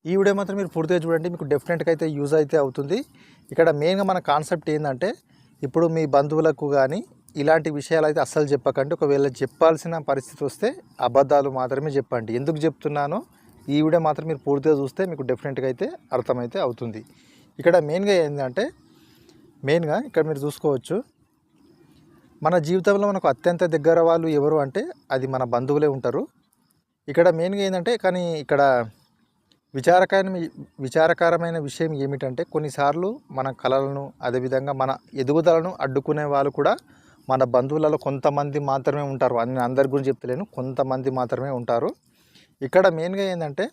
ఈ వీడియో మాత్రం మీరు పూర్తిగా చూడండి, మీకు డెఫినెట్గా అయితే యూజ్ అయితే అవుతుంది. ఇక్కడ మెయిన్గా మన కాన్సెప్ట్ ఏంటంటే, ఇప్పుడు మీ బంధువులకు కానీ ఇలాంటి విషయాలు అయితే అస్సలు చెప్పకండి. ఒకవేళ చెప్పాల్సిన పరిస్థితి వస్తే అబద్ధాలు మాత్రమే చెప్పండి. ఎందుకు చెప్తున్నానో ఈ వీడియో మాత్రం మీరు పూర్తిగా చూస్తే మీకు డెఫినెట్గా అయితే అర్థమైతే అవుతుంది. ఇక్కడ మెయిన్గా ఏంటంటే, ఇక్కడ మీరు చూసుకోవచ్చు, మన జీవితంలో మనకు అత్యంత దగ్గర వాళ్ళు ఎవరు అంటే అది మన బంధువులే ఉంటారు. ఇక్కడ మెయిన్గా ఏంటంటే, కానీ ఇక్కడ విచారకరమైన విషయం ఏమిటంటే, కొన్నిసార్లు మన కళలను అదేవిధంగా మన ఎదుగుదలను అడ్డుకునే వాళ్ళు కూడా మన బంధువులలో కొంతమంది మాత్రమే ఉంటారు. అందరి గురించి చెప్తలేను, కొంతమంది మాత్రమే ఉంటారు. ఇక్కడ మెయిన్గా ఏంటంటే,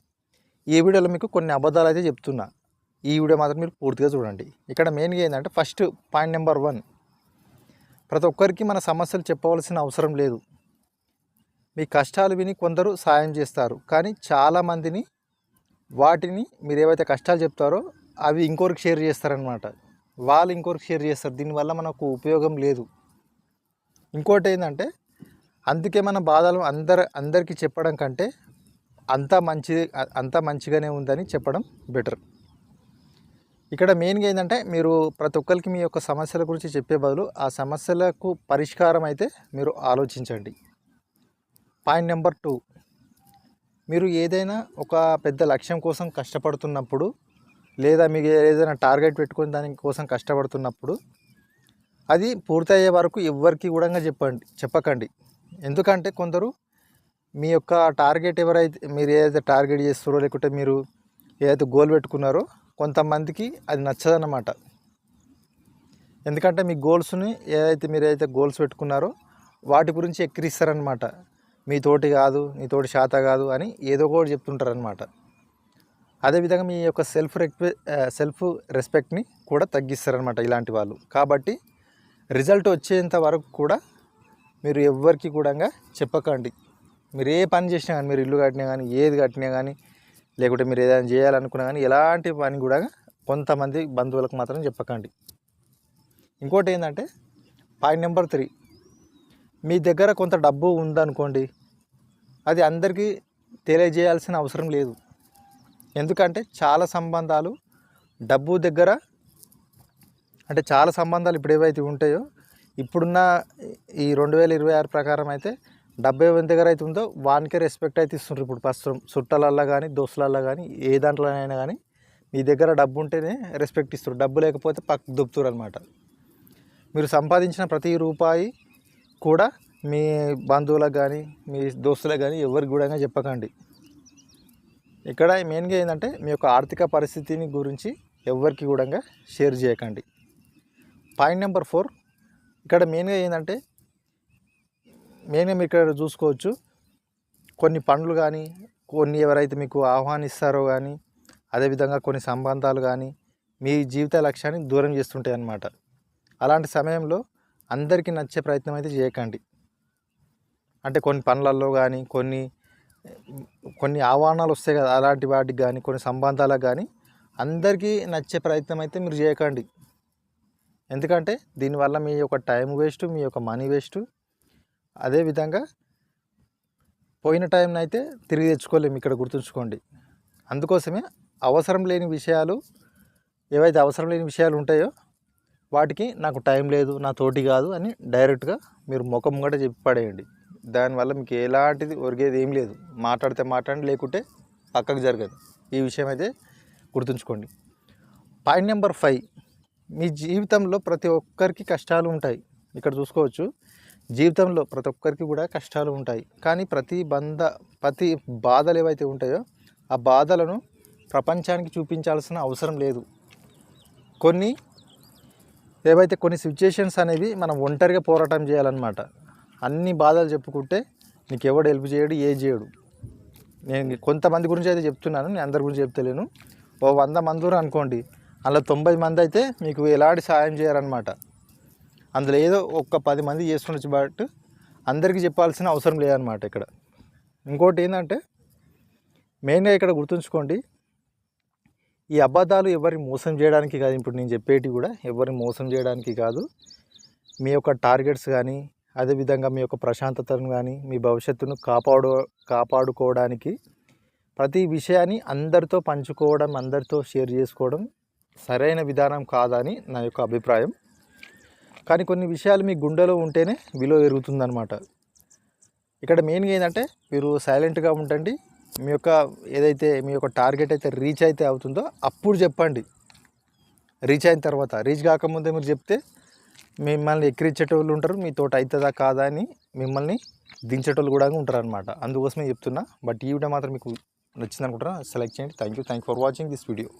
ఈ వీడియోలో మీకు కొన్ని అబద్ధాలు అయితే చెప్తున్నా. ఈ వీడియో మాత్రం మీరు పూర్తిగా చూడండి. ఇక్కడ మెయిన్గా ఏంటంటే, ఫస్ట్ పాయింట్ నెంబర్ 1, ప్రతి ఒక్కరికి మన సమస్యలు చెప్పవలసిన అవసరం లేదు. మీ కష్టాలు విని కొందరు సాయం చేస్తారు, కానీ చాలామందిని వాటిని మీరు ఏవైతే కష్టాలు చెప్తారో అవి ఇంకొకరికి షేర్ చేస్తారనమాట. వాళ్ళు ఇంకొకరికి షేర్ చేస్తారు, దీనివల్ల మనకు ఉపయోగం లేదు. ఇంకోటి ఏంటంటే, అందుకే మన బాధలు అందరికీ చెప్పడం కంటే అంతా మంచిగానే ఉందని చెప్పడం బెటర్. ఇక్కడ మెయిన్గా ఏంటంటే, మీరు ప్రతి ఒక్కరికి మీ యొక్క సమస్యల గురించి చెప్పే బదులు ఆ సమస్యలకు పరిష్కారం అయితే మీరు ఆలోచించండి. పాయింట్ నెంబర్ 2, మీరు ఏదైనా ఒక పెద్ద లక్ష్యం కోసం కష్టపడుతున్నప్పుడు, లేదా మీకు ఏదైనా టార్గెట్ పెట్టుకొని దానికోసం కష్టపడుతున్నప్పుడు అది పూర్తయ్యే వరకు ఎవరికి కూడా చెప్పకండి. ఎందుకంటే కొందరు మీ యొక్క టార్గెట్ మీరు ఏదైతే టార్గెట్ చేస్తారో, లేకుంటే మీరు ఏదైతే గోల్ పెట్టుకున్నారో కొంతమందికి అది నచ్చదన్నమాట. ఎందుకంటే మీ గోల్స్ని మీరు ఏదైతే గోల్స్ పెట్టుకున్నారో వాటి గురించి ఎక్కిరిస్తారనమాట. మీతోటి కాదు, నీతోటి శాత కాదు అని ఏదో ఒకటి చెప్తుంటారనమాట. అదేవిధంగా మీ యొక్క సెల్ఫ్ రెస్పెక్ట్ని కూడా తగ్గిస్తారనమాట ఇలాంటి వాళ్ళు. కాబట్టి రిజల్ట్ వచ్చేంత వరకు కూడా మీరు ఎవ్వరికి కూడా చెప్పకండి. మీరు ఏ పని చేసినా కానీ, మీరు ఇల్లు కట్టినా కానీ, ఏది కట్టినా కానీ, లేకుంటే మీరు ఏదైనా చేయాలనుకున్నా కానీ, ఎలాంటి పని కూడా కొంతమంది బంధువులకు మాత్రం చెప్పకండి. ఇంకోటి ఏంటంటే, పాయింట్ నెంబర్ 3, మీ దగ్గర కొంత డబ్బు ఉందనుకోండి, అది అందరికీ తెలియజేయాల్సిన అవసరం లేదు. ఎందుకంటే చాలా సంబంధాలు డబ్బు దగ్గర, అంటే చాలా సంబంధాలు ఇప్పుడు ఏవైతే ఉంటాయో, ఇప్పుడున్న ఈ 2026 ప్రకారం అయితే డబ్బు ఎవరి దగ్గర అయితే ఉందో వానికే రెస్పెక్ట్ అయితే ఇస్తుంటారు. ఇప్పుడు ప్రస్తుతం చుట్టాలల్లో కానీ, దోస్తులల్లో కానీ, ఏ దాంట్లోనైనా కానీ మీ దగ్గర డబ్బు ఉంటేనే రెస్పెక్ట్ ఇస్తారు. డబ్బు లేకపోతే పక్కకు దుబ్బుతారు అనమాట. మీరు సంపాదించిన ప్రతి రూపాయి కూడా మీ బంధువులకు కానీ, మీ దోస్తులకు కానీ ఎవరికి కూడా చెప్పకండి. ఇక్కడ మెయిన్గా ఏంటంటే, మీ యొక్క ఆర్థిక పరిస్థితిని గురించి ఎవరికి కూడా షేర్ చేయకండి. పాయింట్ నెంబర్ 4, ఇక్కడ మెయిన్గా ఏంటంటే, మీరు ఇక్కడ చూసుకోవచ్చు, కొన్ని పనులు కానీ, కొన్ని ఎవరైతే మీకు ఆహ్వానిస్తారో కానీ, అదేవిధంగా కొన్ని సంబంధాలు కానీ మీ జీవిత లక్ష్యాన్ని దూరం చేస్తుంటాయి అన్నమాట. అలాంటి సమయంలో అందరికీ నచ్చే ప్రయత్నం అయితే చేయకండి. అంటే కొన్ని పనులలో కానీ, కొన్ని ఆహ్వానాలు వస్తాయి కదా, అలాంటి వాటికి కానీ, కొన్ని సంబంధాలకు కానీ అందరికీ నచ్చే ప్రయత్నం అయితే మీరు చేయకండి. ఎందుకంటే దీనివల్ల మీ యొక్క టైం వేస్ట్, మీ యొక్క మనీ వేస్ట్. అదేవిధంగా పోయిన టైంని అయితే తిరిగి తెచ్చుకోలేము, ఇక్కడ గుర్తుంచుకోండి. అందుకోసమే అవసరం లేని విషయాలు, ఏవైతే అవసరం లేని విషయాలు ఉంటాయో వాటికి నాకు టైం లేదు, నా తోటి కాదు అని డైరెక్ట్గా మీరు ముఖం కూడా చెప్పి పడేయండి. దానివల్ల మీకు ఎలాంటిది ఒరిగేది ఏం లేదు. మాట్లాడితే మాట్లాడండి, లేకుంటే పక్కకు జరగదు. ఈ విషయం అయితే గుర్తుంచుకోండి. పాయింట్ నెంబర్ 5, మీ జీవితంలో ప్రతి ఒక్కరికి కష్టాలు ఉంటాయి. ఇక్కడ చూసుకోవచ్చు, జీవితంలో ప్రతి ఒక్కరికి కూడా కష్టాలు ఉంటాయి. కానీ ప్రతి బాధలు ఏవైతే ఉంటాయో ఆ బాధలను ప్రపంచానికి చూపించాల్సిన అవసరం లేదు. కొన్ని సిచ్యుయేషన్స్ అనేవి మనం ఒంటరిగా పోరాటం చేయాలన్నమాట. అన్ని బాధలు చెప్పుకుంటే నీకు ఎవడు హెల్ప్ చేయడు, చేయడు. నేను కొంతమంది గురించి అయితే చెప్తున్నాను, నేను అందరి గురించి చెప్తలేను. 100 మంది అనుకోండి, అందులో 90 మంది అయితే మీకు ఎలాంటి సాయం చేయరనమాట. అందులో ఏదో 10 మంది చేస్తుండొచ్చు, బట్ అందరికీ చెప్పాల్సిన అవసరం లేదనమాట ఇక్కడ. ఇంకోటి ఏంటంటే, మెయిన్గా ఇక్కడ గుర్తుంచుకోండి, ఈ అబద్ధాలు ఎవరిని మోసం చేయడానికి కాదు. ఇప్పుడు నేను చెప్పేటివి కూడా ఎవరిని మోసం చేయడానికి కాదు. మీ యొక్క టార్గెట్స్ కానీ, అదేవిధంగా మీ యొక్క ప్రశాంతతను కానీ, మీ భవిష్యత్తును కాపాడుకోవడానికి ప్రతి విషయాన్ని అందరితో పంచుకోవడం, అందరితో షేర్ చేసుకోవడం సరైన విధానం కాదని నా యొక్క అభిప్రాయం. కానీ కొన్ని విషయాలు మీ గుండెలో ఉంటేనే విలువ పెరుగుతుందన్నమాట. ఇక్కడ మెయిన్గా ఏంటంటే మీరు సైలెంట్గా ఉండండి. మీ యొక్క ఏదైతే మీ యొక్క టార్గెట్ అయితే రీచ్ అయితే అవుతుందో అప్పుడు చెప్పండి. రీచ్ అయిన తర్వాత, రీచ్ కాకముందే మీరు చెప్తే మిమ్మల్ని ఎక్కిరించేటోళ్ళు ఉంటారు, మీతోటి అవుతుందా కాదా అని మిమ్మల్ని దించేటోళ్ళు కూడా ఉంటారు అనమాట. అందుకోసమే చెప్తున్నా. బట్ ఈ వీడియో మాత్రం మీకు నచ్చింది అనుకుంటున్నా. సెలెక్ట్ చేయండి. Thank you for watching this video.